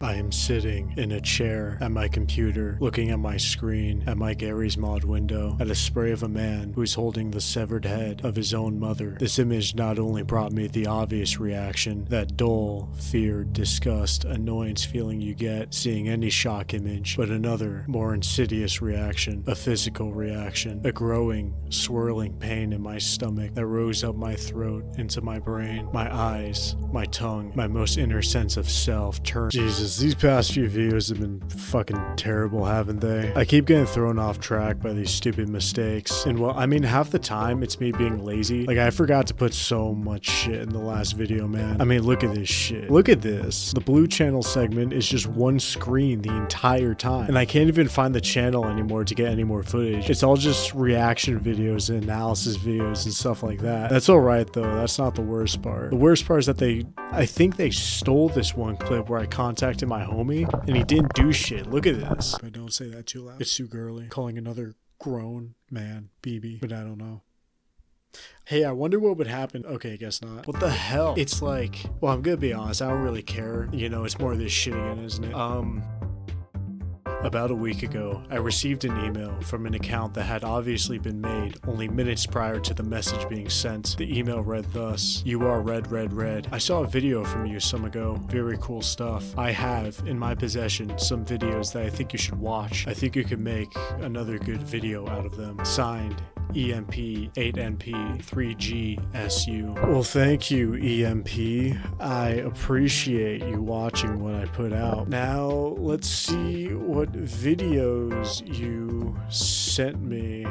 I am sitting in a chair at my computer, looking at my screen, at my Garry's Mod window, at a spray of a man who is holding the severed head of his own mother. This image not only brought me the obvious reaction, that dull, fear, disgust, annoyance feeling you get seeing any shock image, but another, more insidious reaction, a physical reaction, a growing, swirling pain in my stomach that rose up my throat, into my brain, my eyes, my tongue, my most inner sense of self turned. Jesus, these past few videos have been fucking terrible, haven't they? I keep getting thrown off track by these stupid mistakes. And well, I mean, half the time it's me being lazy. Like, I forgot to put so much shit in the last video, man. I mean, look at this shit. Look at this. The blue channel segment is just one screen the entire time. And I can't even find the channel anymore to get any more footage. It's all just reaction videos and analysis videos and stuff like that. That's alright though. That's not the worst part. The worst part is that I think they stole this one clip where I contacted my homie and he didn't do shit. Look at this. But don't say that too loud. It's too girly. Calling another grown man BB, but I don't know. Hey, I wonder what would happen. Okay, I guess not. What the hell? It's like, well, I'm gonna be honest, I don't really care. You know, it's more of this shit again, isn't it? About a week ago, I received an email from an account that had obviously been made only minutes prior to the message being sent. The email read thus: "You are redredred. I saw a video from you some ago. Very cool stuff. I have in my possession some videos that I think you should watch. I think you could make another good video out of them. Signed, EMP 8NP 3GSU." Well, thank you, EMP. I appreciate you watching what I put out. Now, let's see what videos you sent me.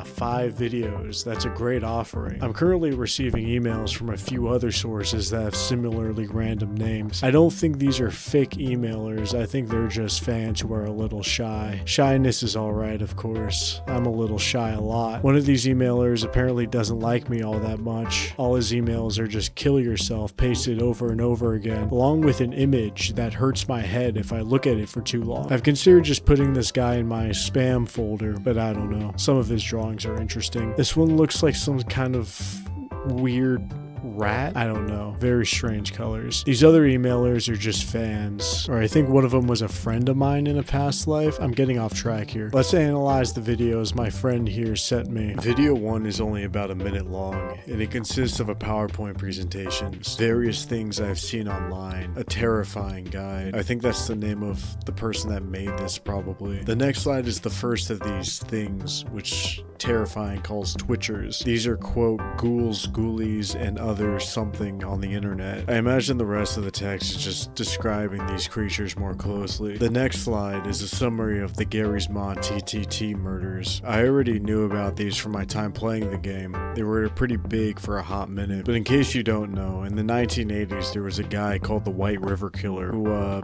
5 videos. That's a great offering. I'm currently receiving emails from a few other sources that have similarly random names. I don't think these are fake emailers. I think they're just fans who are a little shy. Shyness is alright, of course. I'm a little shy a lot. One of these emailers apparently doesn't like me all that much. All his emails are just "kill yourself" pasted over and over again, along with an image that hurts my head if I look at it for too long. I've considered just putting this guy in my spam folder, but I don't know. Some of his drawings are interesting. This one looks like some kind of weird rat? I don't know. Very strange colors. These other emailers are just fans. Or I think one of them was a friend of mine in a past life. I'm getting off track here. Let's analyze the videos my friend here sent me. Video 1 is only about a minute long, and it consists of a PowerPoint presentation, various things I've seen online, a terrifying guide. I think that's the name of the person that made this, probably. The next slide is the first of these things, which Terrifying calls Twitchers. These are, quote, ghouls, ghoulies, and other something on the internet. I imagine the rest of the text is just describing these creatures more closely. The next slide is a summary of the Garry's Mod TTT murders. I already knew about these from my time playing the game. They were pretty big for a hot minute. But in case you don't know, in the 1980s there was a guy called the White River Killer who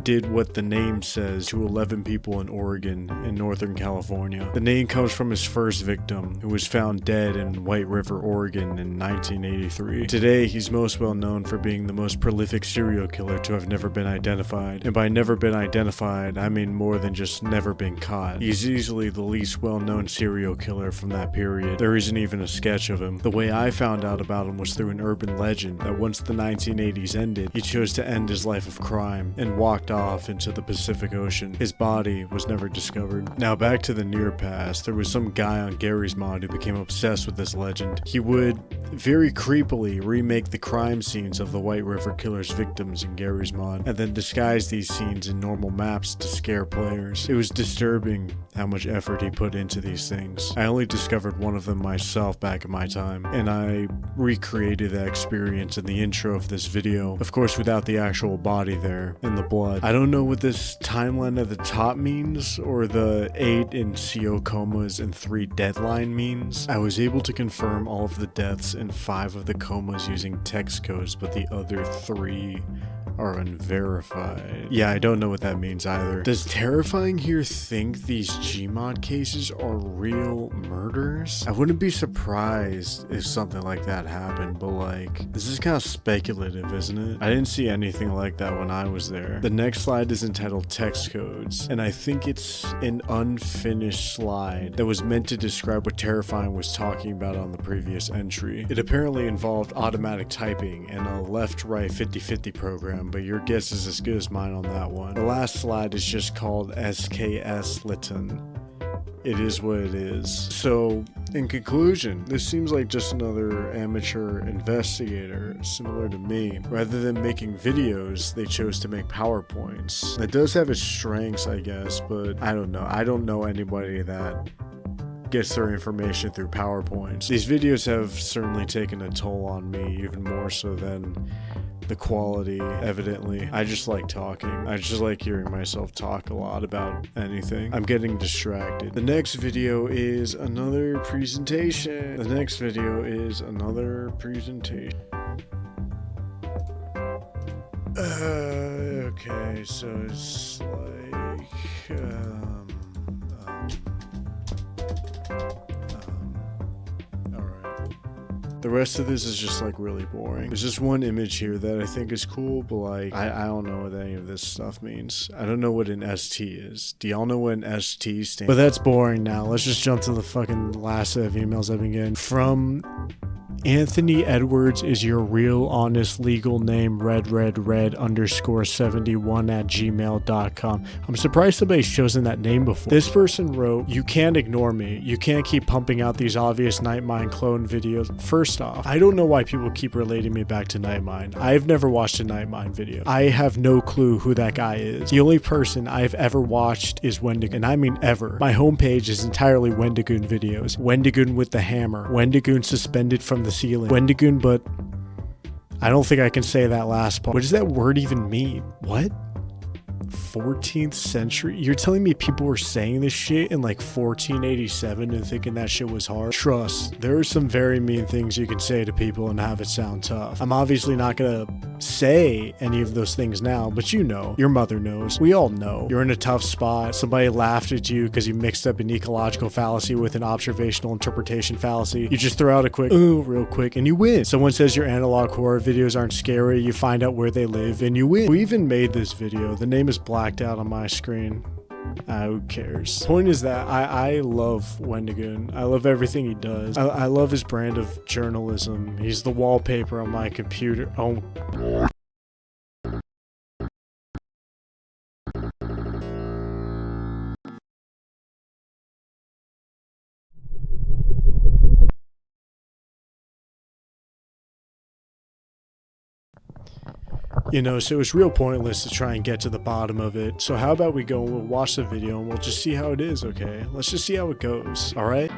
did what the name says to 11 people in Oregon and Northern California. The name comes from his first victim, who was found dead in White River, Oregon in 1983. Today, he's most well known for being the most prolific serial killer to have never been identified. And by never been identified, I mean more than just never been caught. He's easily the least well-known serial killer from that period. There isn't even a sketch of him. The way I found out about him was through an urban legend that once the 1980s ended, he chose to end his life of crime and walked off into the Pacific Ocean. His body was never discovered. Now back to the near past, there was some guy on Garry's Mod who became obsessed with this legend. He would very creepily remake the crime scenes of the White River Killer's victims in Garry's Mod, and then disguise these scenes in normal maps to scare players. It was disturbing how much effort he put into these things. I only discovered one of them myself back in my time, and I recreated that experience in the intro of this video, of course without the actual body there and the blood. I don't know what this timeline at the top means, or the 8 in CO comas and 3 deadline means. I was able to confirm all of the deaths and 5 of the comas using text codes, but the other 3 are unverified. Yeah, I don't know what that means either. Does Terrifying here think these Gmod cases are real murders? I wouldn't be surprised if something like that happened, but like, this is kind of speculative, isn't it? I didn't see anything like that when I was there. The next slide is entitled Text Codes, and I think it's an unfinished slide that was meant to describe what Terrifying was talking about on the previous entry. It apparently involved automatic typing and a left-right 50-50 program them, but your guess is as good as mine on that one. The last slide is just called SKS Lytton. It is what it is. So, in conclusion, this seems like just another amateur investigator, similar to me. Rather than making videos, they chose to make PowerPoints. That does have its strengths, I guess, but I don't know. I don't know anybody that gets their information through PowerPoints. These videos have certainly taken a toll on me, even more so than the quality, evidently. I just like talking. I just like hearing myself talk a lot about anything. I'm getting distracted. The next video is another presentation. Okay, so it's like, the rest of this is just like really boring. There's just one image here that I think is cool, but like, I don't know what any of this stuff means. I don't know what an ST is. Do y'all know what an ST stands for? But that's boring now. Let's just jump to the fucking last set of emails I've been getting. From Anthony Edwards is your real, honest, legal name, redredred_71@gmail.com. I'm surprised somebody's chosen that name before. This person wrote, you can't ignore me. You can't keep pumping out these obvious Nightmind clone videos. First off, I don't know why people keep relating me back to Nightmind. I've never watched a Nightmind video. I have no clue who that guy is. The only person I've ever watched is Wendigoon, and I mean ever. My homepage is entirely Wendigoon videos. Wendigoon with the hammer. Wendigoon suspended from the ceiling. Wendigoon, but I don't think I can say that last part. What does that word even mean? What? 14th century? You're telling me people were saying this shit in like 1487 and thinking that shit was hard? Trust, there are some very mean things you can say to people and have it sound tough. I'm obviously not gonna say any of those things now, but you know, your mother knows, we all know. You're in a tough spot, somebody laughed at you because you mixed up an ecological fallacy with an observational interpretation fallacy. You just throw out a quick, ooh, real quick, and you win. Someone says your analog horror videos aren't scary, you find out where they live, and you win. Who even made this video? The name is blacked out on my screen. Who cares? Point is that I love Wendigoon. I love everything he does. I love his brand of journalism. He's the wallpaper on my computer. Oh. You know, so it was real pointless to try and get to the bottom of it. So how about we go and we'll watch the video and we'll just see how it is, okay? Let's just see how it goes, alright?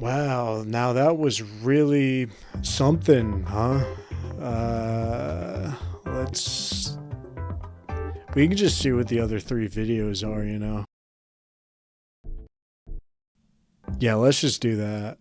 Wow, now that was really something, huh? We can just see what the other 3 videos are, you know? Yeah, let's just do that.